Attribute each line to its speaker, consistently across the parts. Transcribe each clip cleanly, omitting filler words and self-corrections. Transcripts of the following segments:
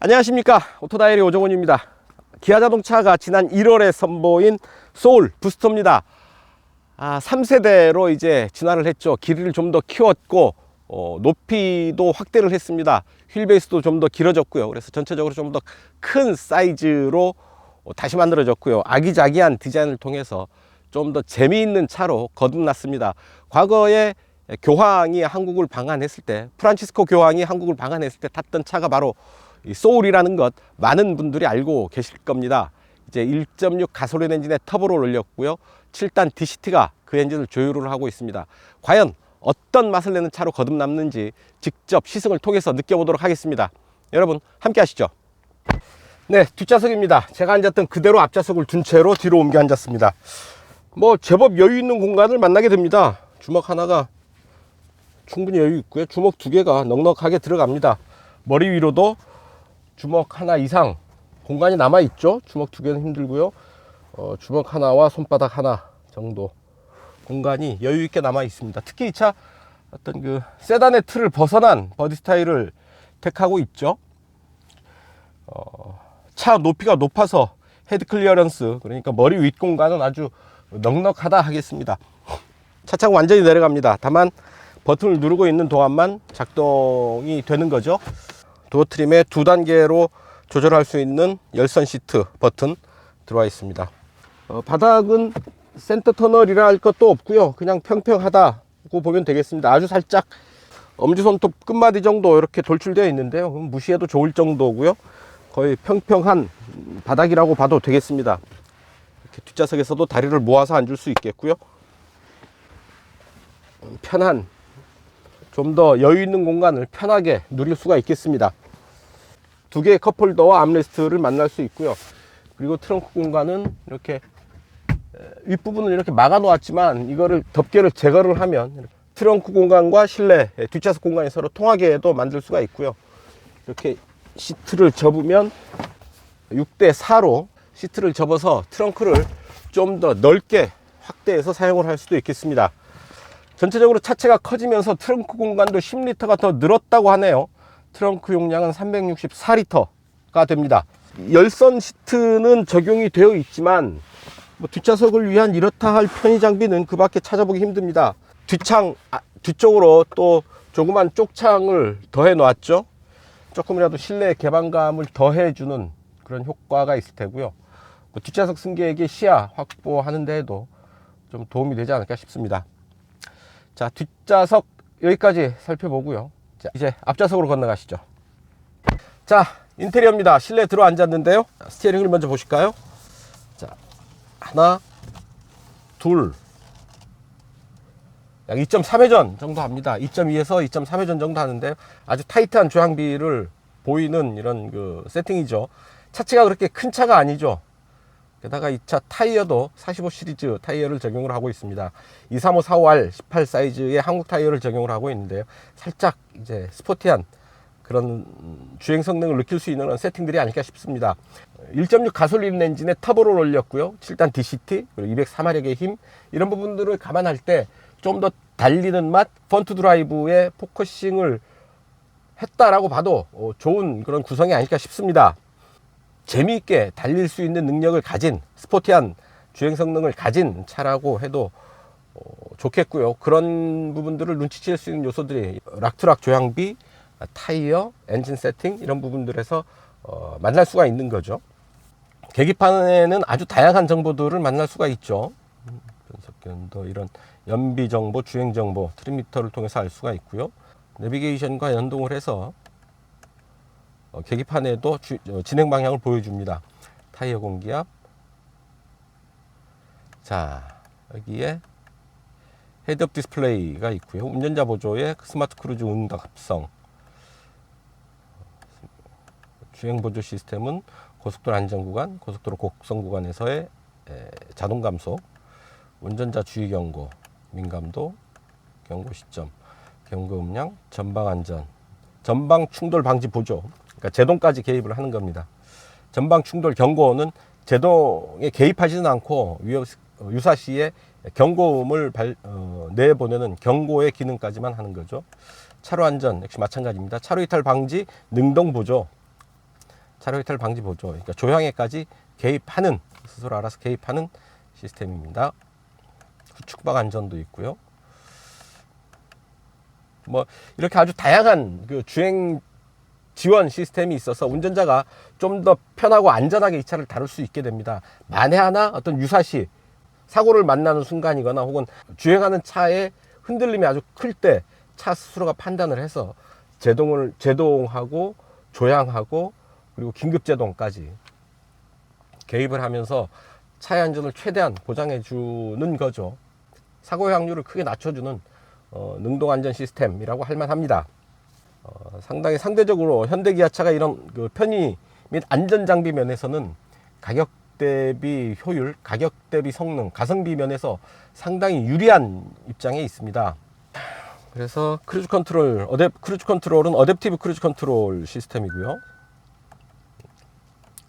Speaker 1: 안녕하십니까, 오토다이리 오정훈입니다. 기아자동차가 지난 1월에 선보인 소울 부스터입니다. 3세대로 이제 진화를 했죠. 길이를 좀 더 키웠고 높이도 확대를 했습니다. 휠베이스도 좀 더 길어졌고요. 그래서 전체적으로 좀 더 큰 사이즈로 다시 만들어졌고요. 아기자기한 디자인을 통해서 좀 더 재미있는 차로 거듭났습니다. 과거에 교황이 한국을 방한했을 때, 프란치스코 교황이 한국을 방한했을 때 탔던 차가 바로 이 소울이라는 것, 많은 분들이 알고 계실 겁니다. 이제 1.6 가솔린 엔진에 터보를 올렸고요. 7단 DCT가 그 엔진을 조율을 하고 있습니다. 과연 어떤 맛을 내는 차로 거듭남는지 직접 시승을 통해서 느껴보도록 하겠습니다. 여러분 함께 하시죠. 네, 뒷좌석입니다. 제가 앉았던 그대로 앞좌석을 둔 채로 뒤로 옮겨 앉았습니다. 제법 여유 있는 공간을 만나게 됩니다. 주먹 하나가 충분히 여유 있고요. 주먹 두 개가 넉넉하게 들어갑니다. 머리 위로도 주먹 하나 이상 공간이 남아 있죠. 주먹 두 개는 힘들고요. 주먹 하나와 손바닥 하나 정도 공간이 여유 있게 남아 있습니다. 특히 이 차 어떤 그 세단의 틀을 벗어난 버디 스타일을 택하고 있죠. 차 높이가 높아서 헤드 클리어런스, 그러니까 머리 윗 공간은 아주 넉넉하다 하겠습니다. 차창 완전히 내려갑니다. 다만 버튼을 누르고 있는 동안만 작동이 되는 거죠. 도어 트림에 2단계로 조절할 수 있는 열선 시트 버튼 들어와 있습니다. 바닥은 센터 터널이라 할 것도 없고요. 그냥 평평하다고 보면 되겠습니다. 아주 살짝 엄지손톱 끝마디 정도 이렇게 돌출되어 있는데요. 무시해도 좋을 정도고요. 거의 평평한 바닥이라고 봐도 되겠습니다. 이렇게 뒷좌석에서도 다리를 모아서 앉을 수 있겠고요. 편한, 좀 더 여유 있는 공간을 편하게 누릴 수가 있겠습니다. 두 개의 컵홀더와 암레스트를 만날 수 있고요. 그리고 트렁크 공간은 이렇게 윗부분을 이렇게 막아 놓았지만 이거를 덮개를 제거를 하면 트렁크 공간과 실내 뒷좌석 공간이 서로 통하게도 만들 수가 있고요. 이렇게 시트를 접으면 6대4로 시트를 접어서 트렁크를 좀 더 넓게 확대해서 사용을 할 수도 있겠습니다. 전체적으로 차체가 커지면서 트렁크 공간도 10리터가 더 늘었다고 하네요. 트렁크 용량은 364리터가 됩니다. 열선 시트는 적용이 되어 있지만 뒷좌석을 위한 이렇다 할 편의 장비는 그 밖에 찾아보기 힘듭니다. 뒷창 뒤쪽으로 또 조그만 쪽창을 더해 놓았죠. 조금이라도 실내 개방감을 더해주는 그런 효과가 있을 테고요. 뒷좌석 승객에게 시야 확보하는 데에도 좀 도움이 되지 않을까 싶습니다. 자, 뒷좌석 여기까지 살펴보고요. 자, 이제 앞좌석으로 건너가시죠. 자, 인테리어입니다. 실내에 들어 앉았는데요. 스티어링을 먼저 보실까요? 자, 하나, 둘, 약 2.3회전 정도 합니다. 2.2에서 2.3회전 정도 하는데요. 아주 타이트한 조향비를 보이는 이런 그 세팅이죠. 차체가 그렇게 큰 차가 아니죠. 게다가 이 차 타이어도 45 시리즈 타이어를 적용을 하고 있습니다. 235-45R 18 사이즈의 한국 타이어를 적용을 하고 있는데요. 살짝 이제 스포티한 그런 주행 성능을 느낄 수 있는 세팅들이 아닐까 싶습니다. 1.6 가솔린 엔진에 터보를 올렸고요. 7단 DCT, 그리고 204마력의 힘, 이런 부분들을 감안할 때 좀 더 달리는 맛, 펀트 드라이브에 포커싱을 했다라고 봐도 좋은 그런 구성이 아닐까 싶습니다. 재미있게 달릴 수 있는 능력을 가진, 스포티한 주행 성능을 가진 차라고 해도 좋겠고요. 그런 부분들을 눈치챌 수 있는 요소들이 락투락 조향비, 타이어, 엔진 세팅, 이런 부분들에서 만날 수가 있는 거죠. 계기판에는 아주 다양한 정보들을 만날 수가 있죠. 변속 견도, 이런 연비 정보, 주행 정보, 트림미터를 통해서 알 수가 있고요. 내비게이션과 연동을 해서 계기판에도 진행 방향을 보여줍니다. 타이어 공기압. 자, 여기에 헤드업 디스플레이가 있고요. 운전자 보조에 스마트 크루즈 응답성. 주행 보조 시스템은 고속도로 안전 구간, 고속도로 곡선 구간에서의 자동 감속, 운전자 주의 경고, 민감도, 경고 시점, 경고 음량, 전방 안전, 전방 충돌 방지 보조. 그러니까 제동까지 개입을 하는 겁니다. 전방 충돌 경고는 제동에 개입하지는 않고 유사시에 경고음을 내보내는 경고의 기능까지만 하는 거죠. 차로 안전 역시 마찬가지입니다. 차로 이탈 방지 능동 보조, 차량 이탈 방지 보조, 그러니까 조향에까지 개입하는, 스스로 알아서 개입하는 시스템입니다. 후측방 안전도 있고요. 뭐 이렇게 아주 다양한 그 주행 지원 시스템이 있어서 운전자가 좀 더 편하고 안전하게 이 차를 다룰 수 있게 됩니다. 만에 하나 어떤 유사시 사고를 만나는 순간이거나 혹은 주행하는 차의 흔들림이 아주 클 때 차 스스로가 판단을 해서 제동하고 조향하고 그리고 긴급 제동까지 개입을 하면서 차의 안전을 최대한 보장해 주는 거죠. 사고 확률을 크게 낮춰주는 능동 안전 시스템이라고 할 만합니다. 상당히 상대적으로 현대 기아차가 이런 그 편의 및 안전 장비 면에서는 가격 대비 효율, 가격 대비 성능, 가성비 면에서 상당히 유리한 입장에 있습니다. 그래서 크루즈 컨트롤은 어댑티브 크루즈 컨트롤 시스템이고요.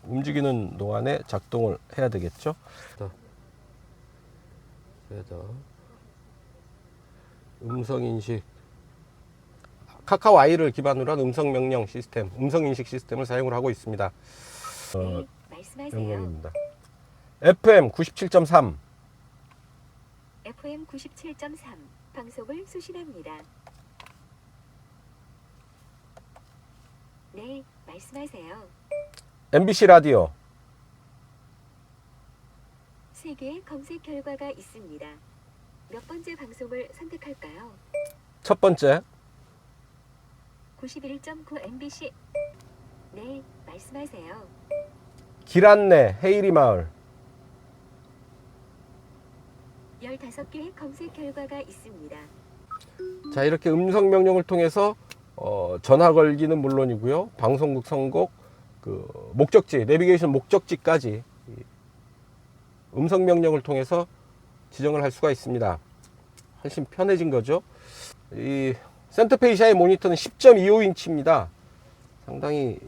Speaker 1: 움직이는 동안에 작동을 해야 되겠죠. 음성 인식, 카카오 아이를 기반으로 한 음성 명령 시스템, 음성 인식 시스템을 사용을 하고 있습니다.
Speaker 2: 네, 말씀하세요.
Speaker 1: 명령입니다. FM 97.3,
Speaker 2: FM 97.3 방송을 수신합니다. 네, 말씀하세요.
Speaker 1: MBC 라디오,
Speaker 2: 3개의 검색 결과가 있습니다. 몇 번째 방송을 선택할까요?
Speaker 1: 첫 번째,
Speaker 2: 91.9 MBC. 네, 말씀하세요.
Speaker 1: 길 안내 헤이리 마을,
Speaker 2: 15개의 검색 결과가 있습니다.
Speaker 1: 자, 이렇게 음성 명령을 통해서 전화 걸기는 물론이고요, 방송국 선곡, 그 목적지, 내비게이션 목적지까지 음성 명령을 통해서 지정을 할 수가 있습니다. 훨씬 편해진 거죠. 이 센터페이시아의 모니터는 10.25인치입니다. 상당히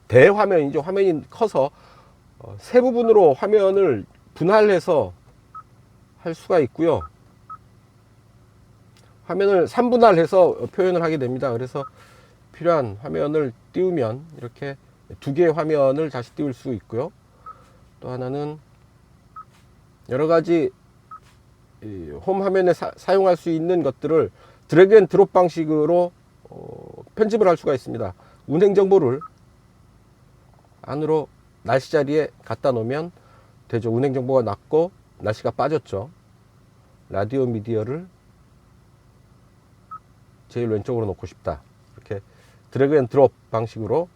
Speaker 1: 대화면이죠. 화면이 커서 세 부분으로 화면을 분할해서 할 수가 있고요. 화면을 3분할해서 표현을 하게 됩니다. 그래서 필요한 화면을 띄우면 이렇게 2개의 화면을 다시 띄울 수 있고요. 또 하나는 여러 가지 홈 화면에 사용할 수 있는 것들을 드래그 앤 드롭 방식으로 편집을 할 수가 있습니다. 운행 정보를 안으로 날씨 자리에 갖다 놓으면 되죠. 운행 정보가 낮고 날씨가 빠졌죠. 라디오 미디어를 제일 왼쪽으로 놓고 싶다. 이렇게 드래그 앤 드롭 방식으로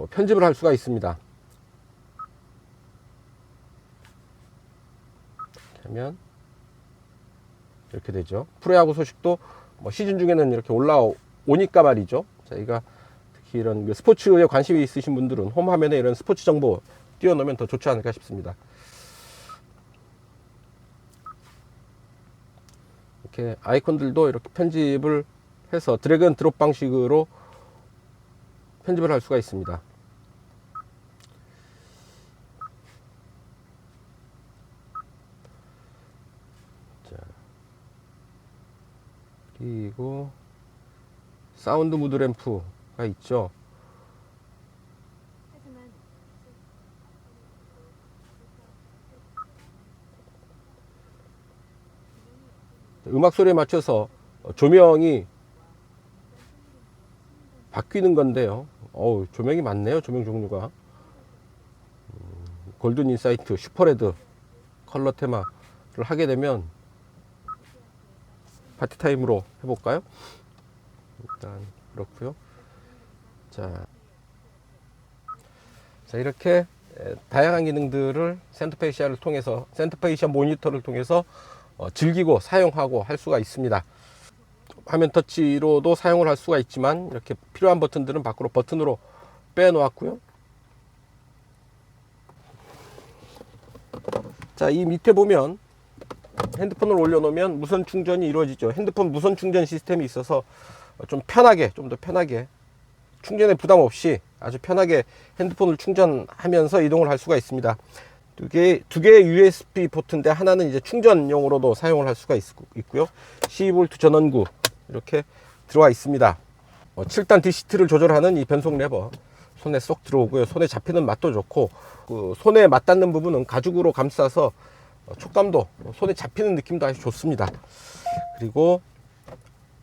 Speaker 1: 편집을 할 수가 있습니다. 하면 이렇게 되죠. 프로야구 소식도 뭐 시즌 중에는 이렇게 올라오니까 말이죠. 저희가 특히 이런 스포츠에 관심이 있으신 분들은 홈 화면에 이런 스포츠 정보 띄워놓으면 더 좋지 않을까 싶습니다. 이렇게 아이콘들도 이렇게 편집을 해서 드래그 앤 드롭 방식으로 편집을 할 수가 있습니다. 자, 그리고 사운드 무드 램프가 있죠. 음악 소리에 맞춰서 조명이 바뀌는 건데요. 조명이 많네요. 조명 종류가. 골든 인사이트, 슈퍼레드 컬러 테마를 하게 되면 파티타임으로 해볼까요? 일단 그렇고요. 자, 이렇게 다양한 기능들을 센터페이시아를 통해서, 센터페이시아 모니터를 통해서 즐기고 사용하고 할 수가 있습니다. 화면 터치로도 사용을 할 수가 있지만 이렇게 필요한 버튼들은 밖으로 버튼으로 빼 놓았고요. 자, 이 밑에 보면 핸드폰을 올려 놓으면 무선 충전이 이루어지죠. 핸드폰 무선 충전 시스템이 있어서 좀 더 편하게 충전에 부담 없이 아주 편하게 핸드폰을 충전하면서 이동을 할 수가 있습니다. 두 개의 USB 포트인데 하나는 이제 충전용으로도 사용을 할 수가 있고요. 12V 전원구 이렇게 들어와 있습니다. 7단 DCT를 조절하는 이 변속 레버 손에 쏙 들어오고요. 손에 잡히는 맛도 좋고, 그 손에 맞닿는 부분은 가죽으로 감싸서 촉감도, 손에 잡히는 느낌도 아주 좋습니다. 그리고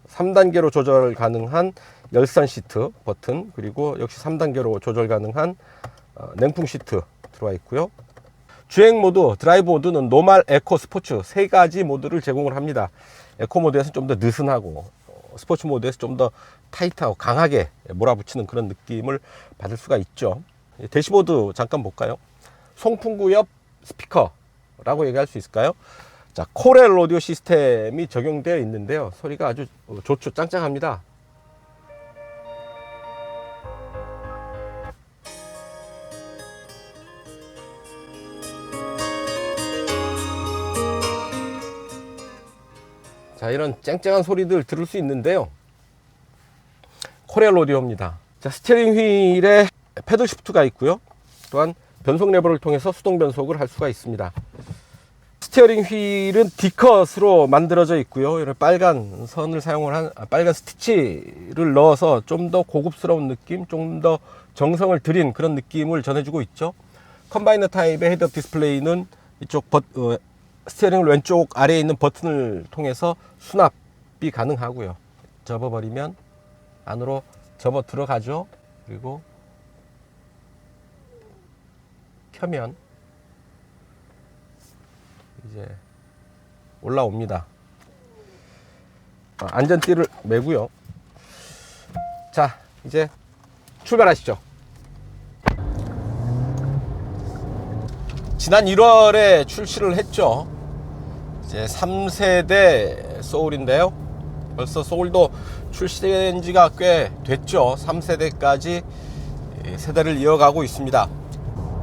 Speaker 1: 3단계로 조절 가능한 열선 시트 버튼, 그리고 역시 3단계로 조절 가능한 냉풍 시트 들어와 있고요. 주행 모드, 드라이브 모드는 노멀, 에코, 스포츠 세 가지 모드를 제공을 합니다. 에코 모드에서 좀 더 느슨하고, 스포츠 모드에서 좀 더 타이트하고 강하게 몰아붙이는 그런 느낌을 받을 수가 있죠. 대시보드 잠깐 볼까요? 송풍구 옆 스피커라고 얘기할 수 있을까요? 자, 코렐 오디오 시스템이 적용되어 있는데요. 소리가 아주 좋죠. 짱짱합니다. 자, 이런 쨍쨍한 소리들 들을 수 있는데요. 코렐 오디오입니다. 자, 스티어링 휠에 패들 시프트가 있고요. 또한 변속 레버를 통해서 수동 변속을 할 수가 있습니다. 스티어링 휠은 D컷으로 만들어져 있고요. 이런 빨간 선을 사용을 한, 빨간 스티치를 넣어서 좀 더 고급스러운 느낌, 좀 더 정성을 들인 그런 느낌을 전해주고 있죠. 컴바이너 타입의 헤드업 디스플레이는 이쪽 스티어링 왼쪽 아래에 있는 버튼을 통해서 수납이 가능하고요. 접어버리면 안으로 접어 들어가죠. 그리고 켜면 이제 올라옵니다. 안전띠를 매고요. 자, 이제 출발하시죠. 지난 1월에 출시를 했죠. 이제 3세대 소울인데요. 벌써 소울도 출시된 지가 꽤 됐죠. 3세대까지 세대를 이어가고 있습니다.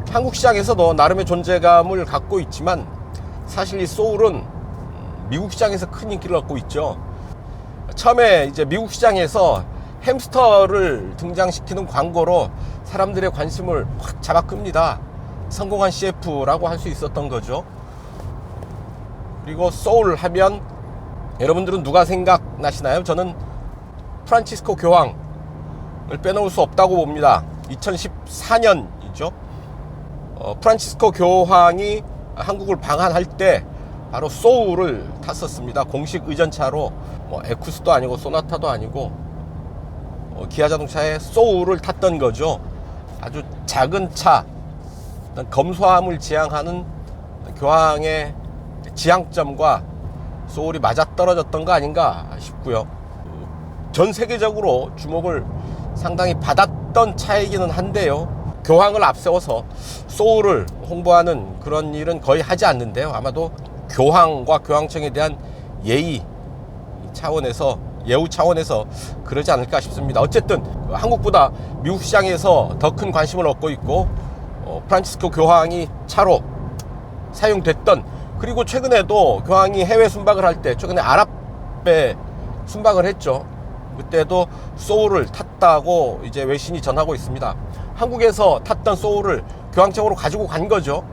Speaker 1: 한국 시장에서도 나름의 존재감을 갖고 있지만 사실 이 소울은 미국 시장에서 큰 인기를 얻고 있죠. 처음에 이제 미국 시장에서 햄스터를 등장시키는 광고로 사람들의 관심을 확 잡아끕니다. 성공한 CF라고 할 수 있었던 거죠. 그리고 소울 하면 여러분들은 누가 생각나시나요? 저는 프란치스코 교황을 빼놓을 수 없다고 봅니다. 2014년이죠. 프란치스코 교황이 한국을 방한할 때 바로 소울을 탔었습니다. 공식 의전차로 뭐 에쿠스도 아니고 소나타도 아니고 기아 자동차의 소울을 탔던 거죠. 아주 작은 차, 검소함을 지향하는 교황의 지향점과 소울이 맞아떨어졌던 거 아닌가 싶고요. 전 세계적으로 주목을 상당히 받았던 차이기는 한데요. 교황을 앞세워서 소울을 홍보하는 그런 일은 거의 하지 않는데요. 아마도 교황과 교황청에 대한 예의 차원에서, 예우 차원에서 그러지 않을까 싶습니다. 어쨌든 한국보다 미국 시장에서 더 큰 관심을 얻고 있고, 프란치스코 교황이 차로 사용됐던, 그리고 최근에도 교황이 해외 순방을 할 때, 최근에 아랍에 순방을 했죠. 그때도 소울을 탔다고 이제 외신이 전하고 있습니다. 한국에서 탔던 소울을 교황청으로 가지고 간 거죠.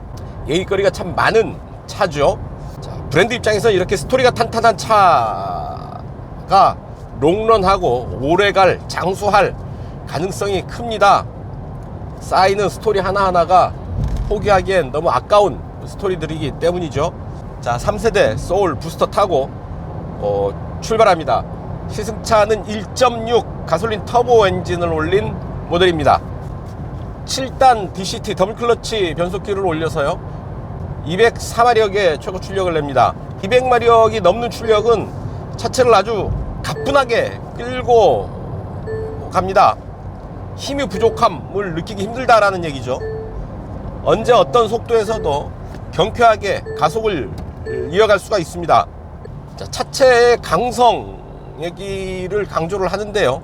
Speaker 1: 얘기거리가 참 많은 차죠. 자, 브랜드 입장에서 이렇게 스토리가 탄탄한 차가 롱런하고 오래갈, 장수할 가능성이 큽니다. 쌓이는 스토리 하나하나가 포기하기엔 너무 아까운 스토리들이기 때문이죠. 자, 3세대 소울 부스터 타고 출발합니다. 시승차는 1.6 가솔린 터보 엔진을 올린 모델입니다. 7단 DCT 더블 클러치 변속기를 올려서요 204마력의 최고 출력을 냅니다. 200마력이 넘는 출력은 차체를 아주 가뿐하게 끌고 갑니다. 힘이 부족함을 느끼기 힘들다라는 얘기죠. 언제 어떤 속도에서도 경쾌하게 가속을 이어갈 수가 있습니다. 자, 차체의 강성 얘기를 강조를 하는데요.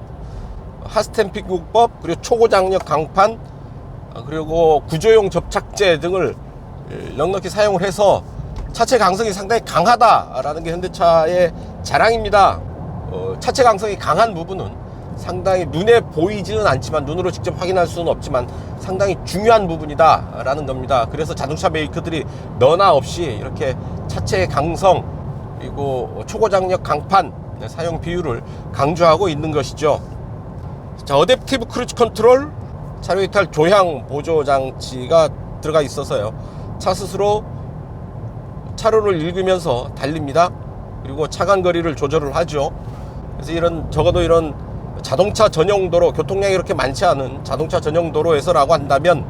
Speaker 1: 하스템픽 요법, 그리고 초고장력 강판, 그리고 구조용 접착제 등을 넉넉히 사용을 해서 차체 강성이 상당히 강하다라는 게 현대차의 자랑입니다. 차체 강성이 강한 부분은 상당히 눈에 보이지는 않지만, 눈으로 직접 확인할 수는 없지만 상당히 중요한 부분이다 라는 겁니다. 그래서 자동차 메이커들이 너나 없이 이렇게 차체의 강성, 그리고 초고장력 강판 사용 비율을 강조하고 있는 것이죠. 자, 어댑티브 크루즈 컨트롤, 차로 이탈 조향 보조 장치가 들어가 있어서요, 차 스스로 차로를 읽으면서 달립니다. 그리고 차간 거리를 조절을 하죠. 그래서 적어도 이런 자동차 전용 도로, 교통량이 그렇게 많지 않은 자동차 전용 도로에서라고 한다면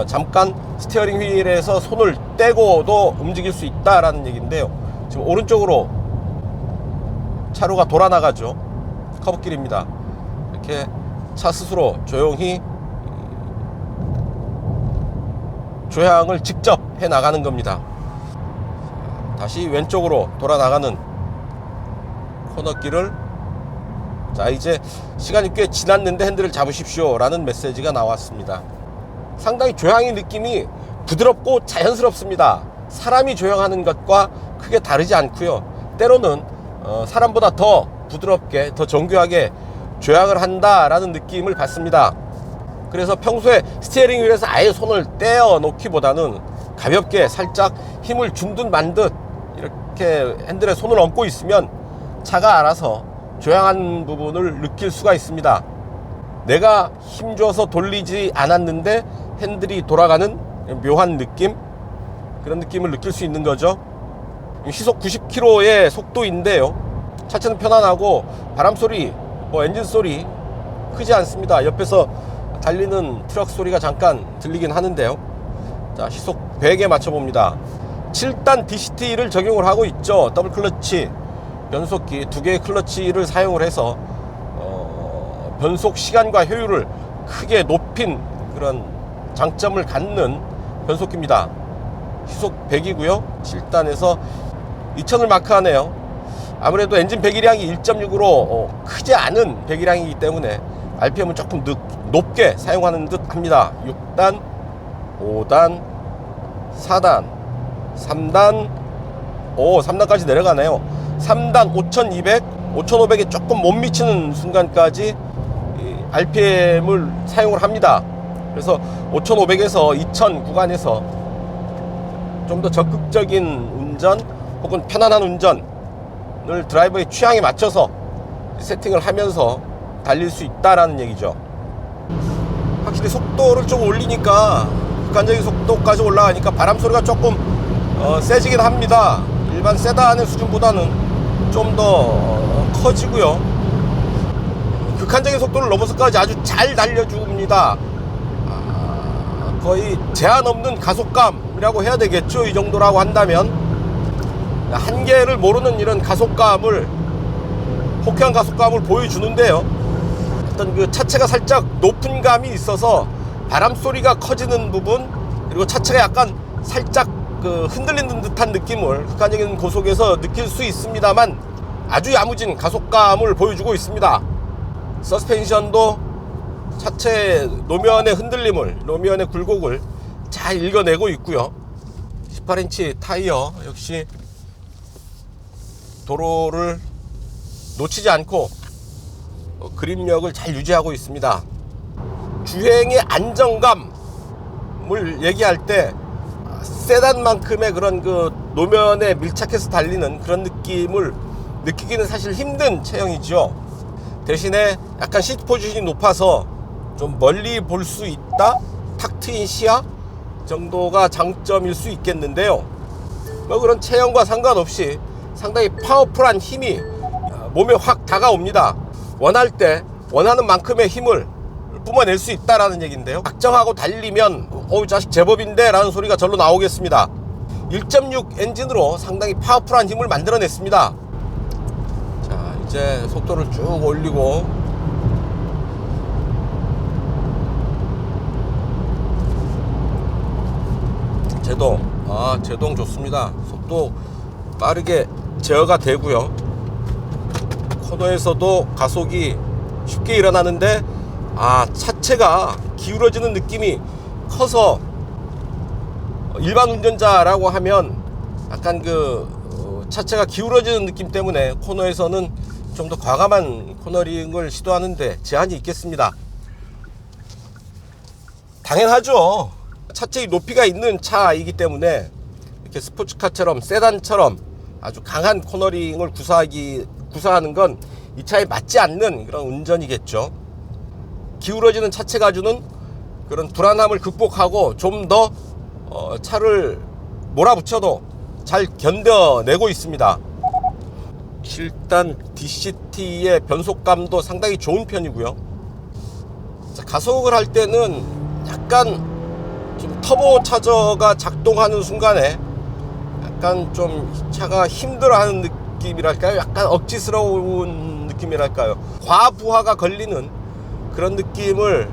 Speaker 1: 잠깐 스티어링 휠에서 손을 떼고도 움직일 수 있다라는 얘기인데요. 지금 오른쪽으로 차로가 돌아 나가죠. 커브길입니다. 이렇게 차 스스로 조용히 조향을 직접 해 나가는 겁니다. 다시 왼쪽으로 돌아 나가는 코너길을, 자, 이제 시간이 꽤 지났는데 핸들을 잡으십시오 라는 메시지가 나왔습니다. 상당히 조향의 느낌이 부드럽고 자연스럽습니다. 사람이 조향하는 것과 크게 다르지 않고요, 때로는 사람보다 더 부드럽게, 더 정교하게 조향을 한다라는 느낌을 받습니다. 그래서 평소에 스티어링 휠에서 아예 손을 떼어 놓기보다는 가볍게 살짝 힘을 준 듯 만 듯 이렇게 핸들에 손을 얹고 있으면 차가 알아서 조향한 부분을 느낄 수가 있습니다. 내가 힘줘서 돌리지 않았는데 핸들이 돌아가는 묘한 느낌, 그런 느낌을 느낄 수 있는 거죠. 시속 90km의 속도인데요, 차체는 편안하고 바람소리, 엔진 소리 크지 않습니다. 옆에서 달리는 트럭 소리가 잠깐 들리긴 하는데요. 자, 시속 100에 맞춰봅니다. 7단 DCT를 적용을 하고 있죠. 더블 클러치 변속기 2개의 클러치를 사용을 해서 변속 시간과 효율을 크게 높인 그런 장점을 갖는 변속기입니다. 시속 100이고요. 7단에서 2000을 마크하네요. 아무래도 엔진 배기량이 1.6으로 크지 않은 배기량이기 때문에 RPM은 조금 높게 사용하는 듯 합니다. 6단, 5단, 4단, 3단, 3단까지 내려가네요. 3단 5200, 5500에 조금 못 미치는 순간까지 RPM을 사용을 합니다. 그래서 5500에서 2000 구간에서 좀 더 적극적인 운전 혹은 편안한 운전을 드라이버의 취향에 맞춰서 세팅을 하면서 달릴 수 있다라는 얘기죠. 확실히 속도를 좀 올리니까, 극한적인 속도까지 올라가니까 바람 소리가 조금 세지긴 합니다. 일반 세단의 수준보다는 좀 더 커지고요. 극한적인 속도를 넘어서까지 아주 잘 달려줍니다. 거의 제한 없는 가속감이라고 해야 되겠죠. 이 정도라고 한다면 한계를 모르는 이런 가속감을, 호쾌한 가속감을 보여주는데요. 어떤 그 차체가 살짝 높은 감이 있어서 바람 소리가 커지는 부분, 그리고 차체가 약간 살짝 그 흔들리는 듯한 느낌을 극한적인 고속에서 느낄 수 있습니다만 아주 야무진 가속감을 보여주고 있습니다. 서스펜션도 차체 노면의 흔들림을, 노면의 굴곡을 잘 읽어내고 있고요. 18인치 타이어 역시 도로를 놓치지 않고 그립력을 잘 유지하고 있습니다. 주행의 안정감을 얘기할 때 세단만큼의 그런 그 노면에 밀착해서 달리는 그런 느낌을 느끼기는 사실 힘든 체형이죠. 대신에 약간 시트 포지션이 높아서 좀 멀리 볼 수 있다, 탁 트인 시야 정도가 장점일 수 있겠는데요. 뭐 그런 체형과 상관없이 상당히 파워풀한 힘이 몸에 확 다가옵니다. 원할 때 원하는 만큼의 힘을 뿜어낼 수 있다라는 얘기인데요. 작정하고 달리면 어우 자식 제법인데 라는 소리가 절로 나오겠습니다. 1.6 엔진으로 상당히 파워풀한 힘을 만들어냈습니다. 자, 이제 속도를 쭉 올리고 제동 좋습니다. 속도 빠르게 제어가 되고요. 코너에서도 가속이 쉽게 일어나는데 차체가 기울어지는 느낌이 커서 일반 운전자라고 하면 약간 그 차체가 기울어지는 느낌 때문에 코너에서는 좀 더 과감한 코너링을 시도하는데 제한이 있겠습니다. 당연하죠. 차체의 높이가 있는 차이기 때문에 이렇게 스포츠카처럼 세단처럼 아주 강한 코너링을 구사하는 건 이 차에 맞지 않는 그런 운전이겠죠. 기울어지는 차체가 주는 그런 불안함을 극복하고 좀 더 차를 몰아붙여도 잘 견뎌내고 있습니다. 7단 DCT의 변속감도 상당히 좋은 편이고요. 자, 가속을 할 때는 약간 좀 터보 차저가 작동하는 순간에 약간 좀 차가 힘들어하는 느낌이랄까요? 약간 억지스러운 느낌이랄까요? 과부하가 걸리는 그런 느낌을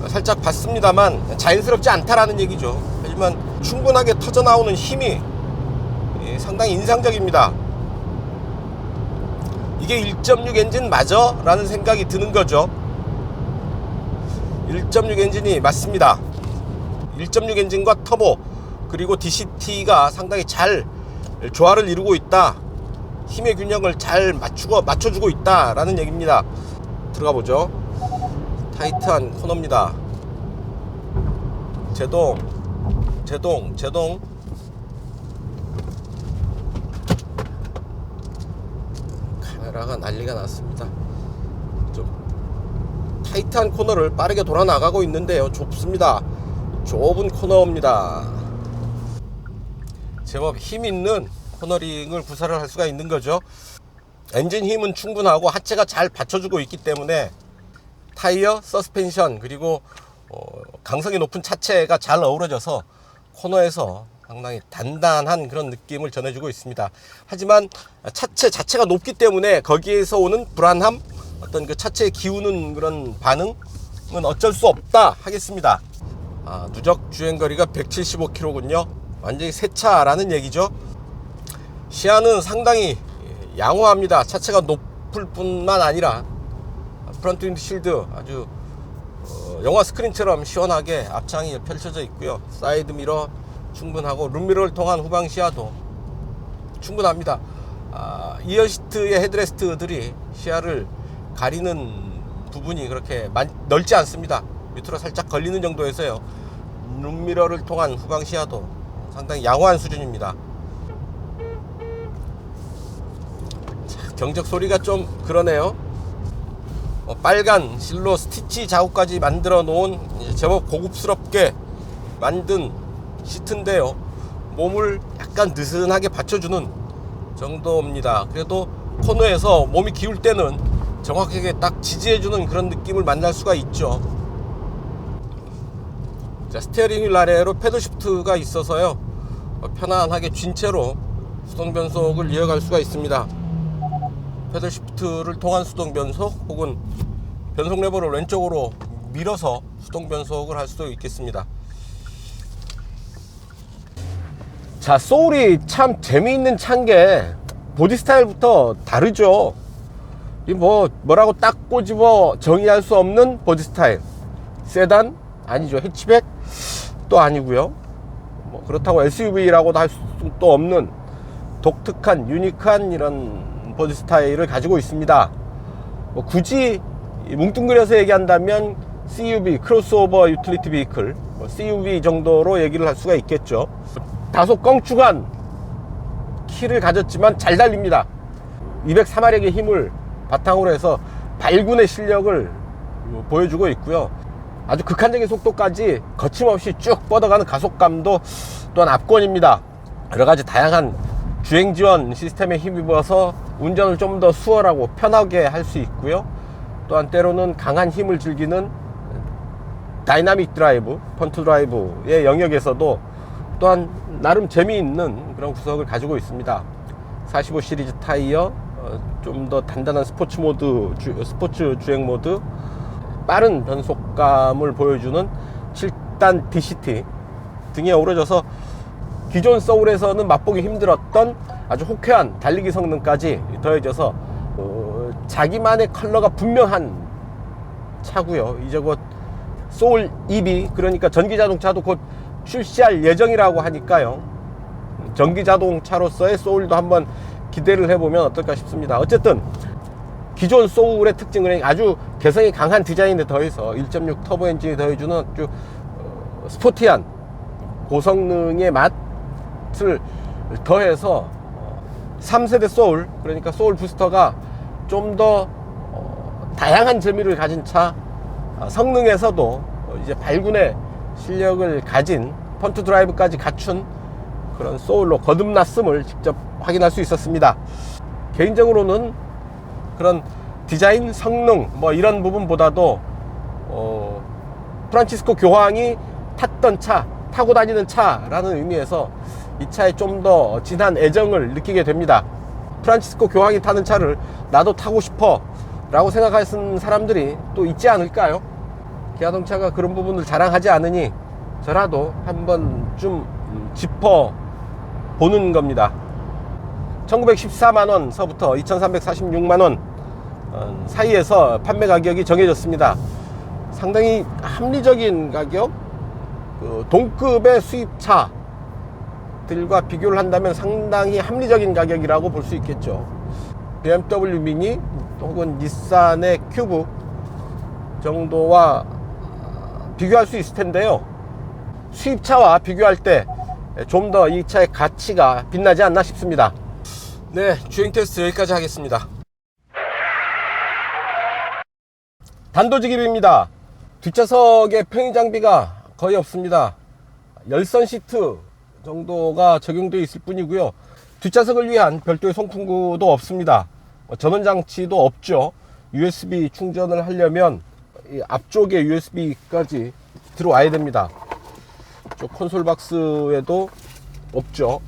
Speaker 1: 살짝 받습니다만 자연스럽지 않다라는 얘기죠. 하지만 충분하게 터져나오는 힘이 상당히 인상적입니다. 이게 1.6 엔진 맞아? 라는 생각이 드는 거죠. 1.6 엔진이 맞습니다. 1.6 엔진과 터보 그리고 DCT가 상당히 잘 조화를 이루고 있다. 힘의 균형을 잘 맞춰주고 있다 라는 얘기입니다. 들어가 보죠. 타이트한 코너입니다. 제동 카메라가 난리가 났습니다. 좀 타이트한 코너를 빠르게 돌아 나가고 있는데요. 좁습니다. 좁은 코너입니다. 제법 힘 있는 코너링을 구사를 할 수가 있는 거죠. 엔진 힘은 충분하고 하체가 잘 받쳐주고 있기 때문에 타이어, 서스펜션 그리고 강성이 높은 차체가 잘 어우러져서 코너에서 상당히 단단한 그런 느낌을 전해주고 있습니다. 하지만 차체 자체가 높기 때문에 거기에서 오는 불안함, 어떤 그 차체에 기우는 그런 반응은 어쩔 수 없다 하겠습니다. 누적 주행거리가 175km군요. 완전히 새 차라는 얘기죠. 시야는 상당히 양호합니다. 차체가 높을 뿐만 아니라 프론트 윈드실드 아주 영화 스크린처럼 시원하게 앞창이 펼쳐져 있고요. 사이드 미러 충분하고 룸미러를 통한 후방 시야도 충분합니다. 이어시트의 헤드레스트들이 시야를 가리는 부분이 그렇게 넓지 않습니다. 밑으로 살짝 걸리는 정도에서요. 룸미러를 통한 후방 시야도 상당히 양호한 수준입니다. 자, 경적 소리가 좀 그러네요. 빨간 실로 스티치 자국까지 만들어 놓은 제법 고급스럽게 만든 시트인데요. 몸을 약간 느슨하게 받쳐주는 정도입니다. 그래도 코너에서 몸이 기울 때는 정확하게 딱 지지해주는 그런 느낌을 만날 수가 있죠. 자, 스티어링 휠 아래로 패들 시프트가 있어서요. 편안하게 쥔 채로 수동 변속을 이어갈 수가 있습니다. 패들 시프트를 통한 수동 변속 혹은 변속 레버를 왼쪽으로 밀어서 수동 변속을 할 수도 있겠습니다. 자, 소울이 참 재미있는 차인 게 보디 스타일부터 다르죠. 이 뭐라고 딱 꼬집어 정의할 수 없는 보디 스타일. 세단 아니죠. 해치백 또 아니고요. 그렇다고 SUV라고도 할 수도 없는 독특한 유니크한 이런 보디 스타일을 가지고 있습니다. 굳이 뭉뚱그려서 얘기한다면 CUV, 크로스오버 유틸리티 비클, CUV 정도로 얘기를 할 수가 있겠죠. 다소 껑충한 키를 가졌지만 잘 달립니다. 203마력의 힘을 바탕으로 해서 발군의 실력을 보여주고 있고요. 아주 극한적인 속도까지 거침없이 쭉 뻗어가는 가속감도 또한 압권입니다. 여러가지 다양한 주행 지원 시스템에 힘입어서 운전을 좀 더 수월하고 편하게 할 수 있고요. 또한 때로는 강한 힘을 즐기는 다이나믹 드라이브, 펀트 드라이브의 영역에서도 또한 나름 재미있는 그런 구석을 가지고 있습니다. 45 시리즈 타이어, 좀 더 단단한 스포츠 주행 모드, 빠른 변속감을 보여주는 7단 DCT 등에 어우러져서 기존 소울에서는 맛보기 힘들었던 아주 호쾌한 달리기 성능까지 더해져서 자기만의 컬러가 분명한 차고요. 이제 곧 소울 EV, 그러니까 전기자동차도 곧 출시할 예정이라고 하니까요. 전기자동차로서의 소울도 한번 기대를 해보면 어떨까 싶습니다. 어쨌든 기존 소울의 특징은 아주 개성이 강한 디자인에 더해서 1.6 터보 엔진이 더해주는 아주 스포티한 고성능의 맛을 더해서 3세대 소울, 그러니까 소울 부스터가 좀 더 다양한 재미를 가진 차, 성능에서도 이제 발군의 실력을 가진 펀트 드라이브까지 갖춘 그런 소울로 거듭났음을 직접 확인할 수 있었습니다. 개인적으로는 그런 디자인, 성능 뭐 이런 부분보다도 프란치스코 교황이 탔던 차, 타고 다니는 차라는 의미에서 이 차에 좀 더 진한 애정을 느끼게 됩니다. 프란치스코 교황이 타는 차를 나도 타고 싶어 라고 생각하는 사람들이 또 있지 않을까요? 기아동차가 그런 부분을 자랑하지 않으니 저라도 한번 좀 짚어보는 겁니다. 1914만원서부터 2346만원 사이에서 판매 가격이 정해졌습니다. 상당히 합리적인 가격, 동급의 수입차들과 비교를 한다면 상당히 합리적인 가격이라고 볼 수 있겠죠. BMW 미니 혹은 닛산의 큐브 정도와 비교할 수 있을 텐데요. 수입차와 비교할 때 좀 더 이 차의 가치가 빛나지 않나 싶습니다. 네, 주행 테스트 여기까지 하겠습니다. 단도직입입니다. 뒷좌석에 편의 장비가 거의 없습니다. 열선 시트 정도가 적용되어 있을 뿐이고요. 뒷좌석을 위한 별도의 송풍구도 없습니다. 전원 장치도 없죠. USB 충전을 하려면 이 앞쪽에 USB까지 들어와야 됩니다. 저 콘솔 박스에도 없죠.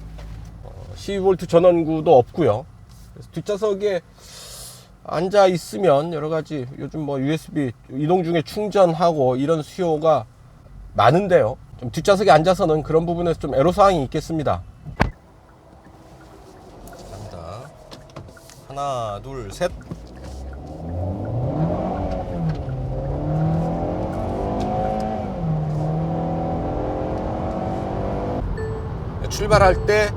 Speaker 1: 12V 전원구도 없고요. 그래서 뒷좌석에 앉아 있으면 여러 가지 요즘 뭐 USB 이동 중에 충전하고 이런 수요가 많은데요. 좀 뒷좌석에 앉아서는 그런 부분에서 좀 애로사항이 있겠습니다. 갑니다. 하나, 둘, 셋. 출발할 때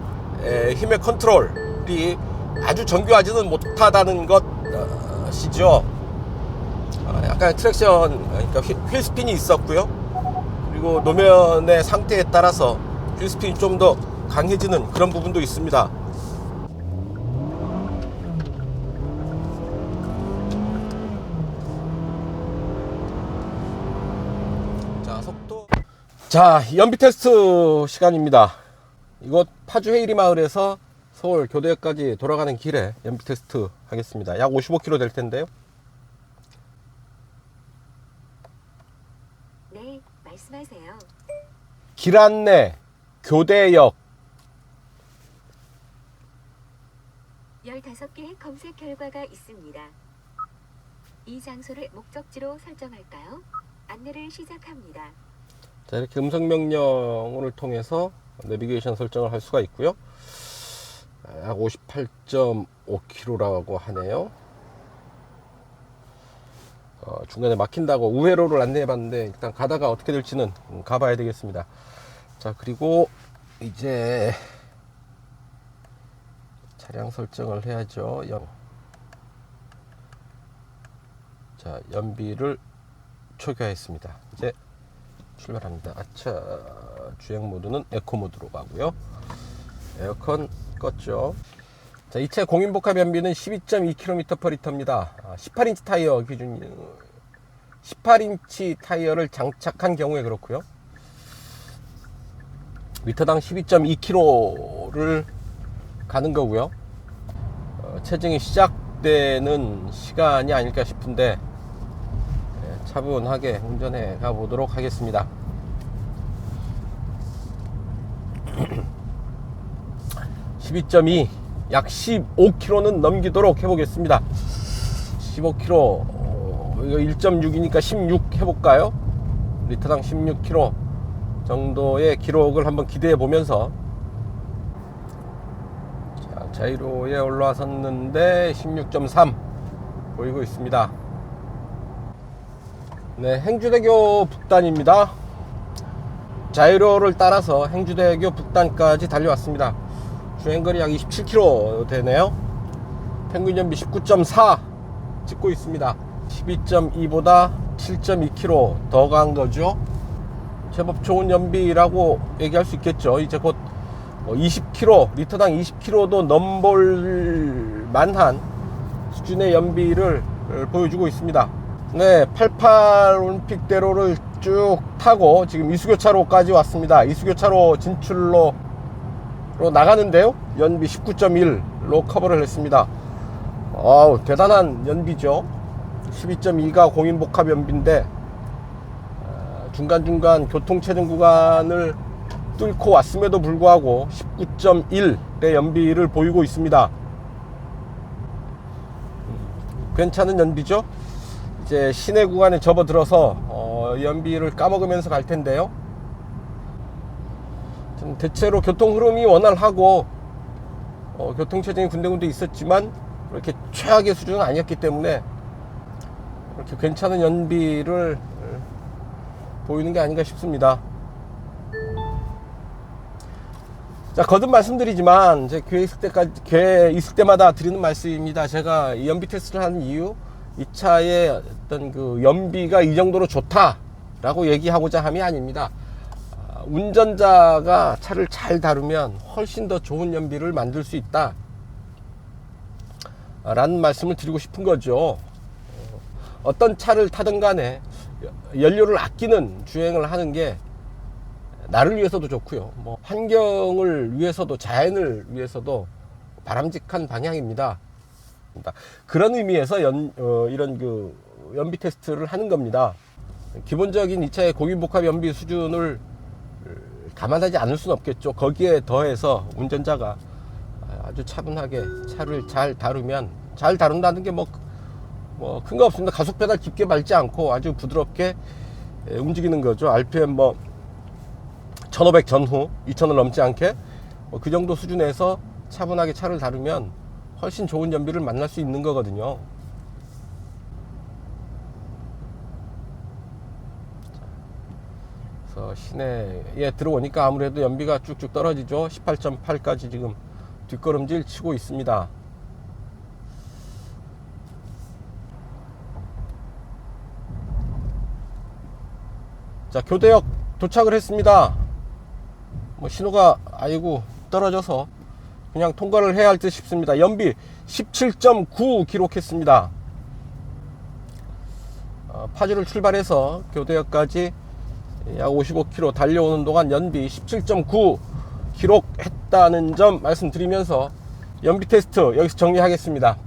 Speaker 1: 힘의 컨트롤이 아주 정교하지는 못하다는 것이죠. 약간 트랙션, 그러니까 휠 스핀이 있었고요. 그리고 노면의 상태에 따라서 휠 스핀이 좀 더 강해지는 그런 부분도 있습니다. 자, 속도. 자, 연비 테스트 시간입니다. 이곳 파주 헤이리 마을에서 서울 교대역까지 돌아가는 길에 연비 테스트 하겠습니다. 약 55km 될 텐데요.
Speaker 2: 네, 말씀하세요.
Speaker 1: 길 안내 교대역
Speaker 2: 15개의 검색 결과가 있습니다. 이 장소를 목적지로 설정할까요? 안내를 시작합니다.
Speaker 1: 자, 이렇게 음성 명령을 통해서 내비게이션 설정을 할 수가 있고요. 약 58.5km라고 하네요. 중간에 막힌다고 우회로를 안내해 봤는데 일단 가다가 어떻게 될지는 가봐야 되겠습니다. 자, 그리고 이제 차량 설정을 해야죠. 자, 연비를 초기화했습니다. 이제 출발합니다. 아차, 주행 모드는 에코 모드로 가고요. 에어컨 껐죠. 자, 이 차 공인복합 연비는 12.2km/L입니다. 18인치 타이어 기준, 18인치 타이어를 장착한 경우에 그렇고요. 미터당 12.2km를 가는 거고요. 체증이 시작되는 시간이 아닐까 싶은데 차분하게 운전해 가보도록 하겠습니다. 12.2, 약 15km는 넘기도록 해보겠습니다. 15km, 이거 1.6이니까 16 해볼까요? 리터당 16km 정도의 기록을 한번 기대해 보면서, 자, 자이로에 올라섰는데 16.3 보이고 있습니다. 네, 행주대교 북단입니다. 자이로를 따라서 행주대교 북단까지 달려왔습니다. 주행거리 약 27km 되네요. 평균 연비 19.4 찍고 있습니다. 12.2보다 7.2km 더 간 거죠. 제법 좋은 연비라고 얘기할 수 있겠죠. 이제 곧 20km, 리터당 20km도 넘볼 만한 수준의 연비를 보여주고 있습니다. 네, 88 올림픽대로를 쭉 타고 지금 이수교차로까지 왔습니다. 이수교차로 진출로 나가는데요, 연비 19.1로 커버를 했습니다. 대단한 연비죠. 12.2가 공인복합 연비인데 중간중간 교통체증 구간을 뚫고 왔음에도 불구하고 19.1의 연비를 보이고 있습니다. 괜찮은 연비죠. 이제 시내 구간에 접어들어서 연비를 까먹으면서 갈 텐데요. 대체로 교통 흐름이 원활하고 교통체증이 군데군데 있었지만 그렇게 최악의 수준은 아니었기 때문에 이렇게 괜찮은 연비를 보이는 게 아닌가 싶습니다. 자, 거듭 말씀드리지만 제 교회 있을 때마다 드리는 말씀입니다. 제가 이 연비 테스트를 하는 이유, 이 차의 어떤 그 연비가 이 정도로 좋다라고 얘기하고자 함이 아닙니다. 운전자가 차를 잘 다루면 훨씬 더 좋은 연비를 만들 수 있다 라는 말씀을 드리고 싶은 거죠. 어떤 차를 타든 간에 연료를 아끼는 주행을 하는 게 나를 위해서도 좋고요, 뭐 환경을 위해서도, 자연을 위해서도 바람직한 방향입니다. 그런 의미에서 이런 그 연비 테스트를 하는 겁니다. 기본적인 이 차의 공인복합 연비 수준을 감안하지 않을 수는 없겠죠. 거기에 더해서 운전자가 아주 차분하게 차를 잘 다루면, 잘 다룬다는 게 뭐 큰 거 없습니다. 가속 페달 깊게 밟지 않고 아주 부드럽게 움직이는 거죠. RPM 1500 전후 2000을 넘지 않게 그 정도 수준에서 차분하게 차를 다루면 훨씬 좋은 연비를 만날 수 있는 거거든요. 그래서 시내에 들어오니까 아무래도 연비가 쭉쭉 떨어지죠. 18.8까지 지금 뒷걸음질 치고 있습니다. 자, 교대역 도착을 했습니다. 신호가 아이고 떨어져서 그냥 통과를 해야 할 듯 싶습니다. 연비 17.9 기록했습니다. 파주를 출발해서 교대역까지 약 55km 달려오는 동안 연비 17.9 기록했다는 점 말씀드리면서 연비 테스트 여기서 정리하겠습니다.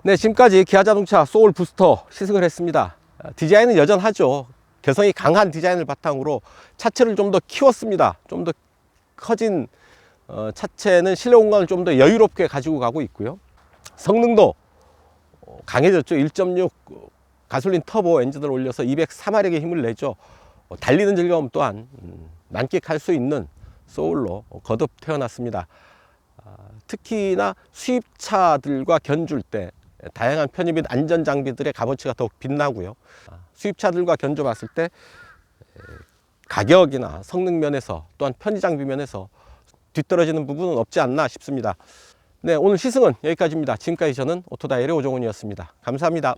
Speaker 1: 네, 지금까지 기아자동차 소울 부스터 시승을 했습니다. 디자인은 여전하죠. 개성이 강한 디자인을 바탕으로 차체를 좀 더 키웠습니다. 좀 더 커진 차체는 실내 공간을 좀 더 여유롭게 가지고 가고 있고요. 성능도 강해졌죠. 1.6 가솔린 터보 엔진을 올려서 204마력의 힘을 내죠. 달리는 즐거움 또한 만끽할 수 있는 소울로 거듭 태어났습니다. 특히나 수입차들과 견줄 때 다양한 편의 및 안전 장비들의 값어치가 더욱 빛나고요. 수입차들과 견줘 봤을 때 가격이나 성능 면에서 또한 편의 장비 면에서 뒤떨어지는 부분은 없지 않나 싶습니다. 네, 오늘 시승은 여기까지입니다. 지금까지 저는 오토다일의 오종훈이었습니다. 감사합니다.